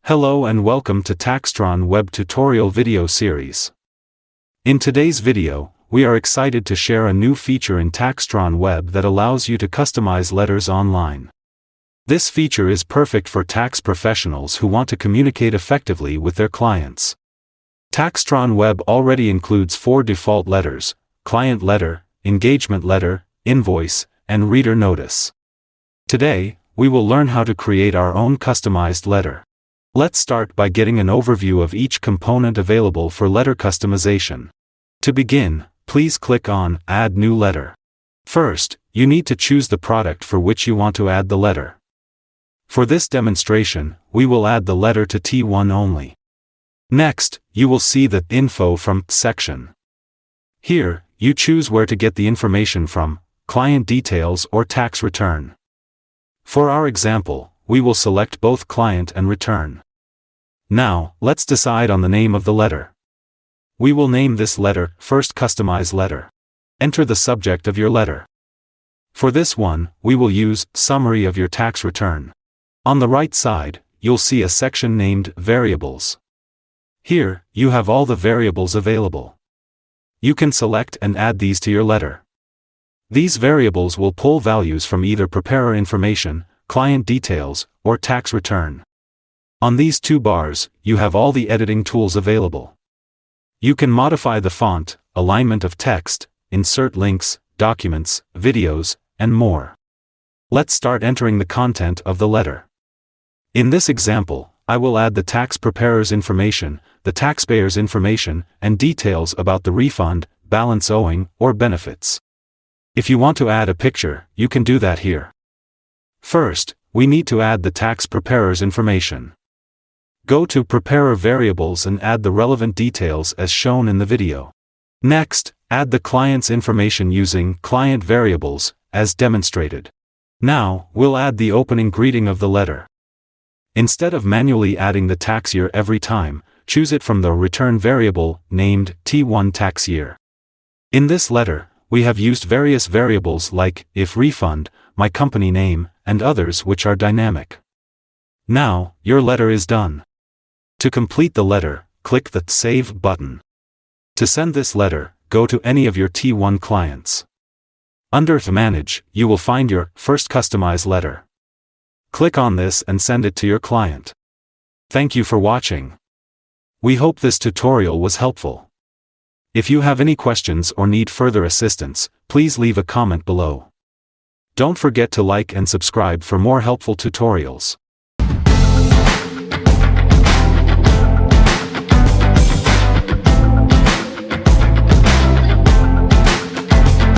Hello and welcome to TaxTron Web tutorial video series. In today's video, we are excited to share a new feature in TaxTron Web that allows you to customize letters online. This feature is perfect for tax professionals who want to communicate effectively with their clients. TaxTron Web already includes 4 default letters: client letter, engagement letter, invoice, and reader notice. Today, we will learn how to create our own customized letter. Let's start by getting an overview of each component available for letter customization. To begin, please click on Add New Letter. First, you need to choose the product for which you want to add the letter. For this demonstration, we will add the letter to T1 only. Next, you will see the Info from section. Here, you choose where to get the information from: client details or tax return. For our example, we will select both client and return. Now, let's decide on the name of the letter. We will name this letter First Customize Letter. Enter the subject of your letter. For this one, we will use Summary of your tax return. On the right side, you'll see a section named Variables. Here, you have all the variables available. You can select and add these to your letter. These variables will pull values from either preparer information, client details, or tax return. On these 2 bars, you have all the editing tools available. You can modify the font, alignment of text, insert links, documents, videos, and more. Let's start entering the content of the letter. In this example, I will add the tax preparer's information, the taxpayer's information, and details about the refund, balance owing, or benefits. If you want to add a picture, you can do that here. First, we need to add the tax preparer's information. Go to Preparer Variables and add the relevant details as shown in the video. Next, add the client's information using Client Variables, as demonstrated. Now, we'll add the opening greeting of the letter. Instead of manually adding the tax year every time, choose it from the return variable, named T1 tax year. In this letter, we have used various variables like if refund, my company name, and others which are dynamic. Now, your letter is done. To complete the letter, click the Save button. To send this letter, go to any of your T1 clients. Under Manage, you will find your First Customized Letter. Click on this and send it to your client. Thank you for watching. We hope this tutorial was helpful. If you have any questions or need further assistance, please leave a comment below. Don't forget to like and subscribe for more helpful tutorials.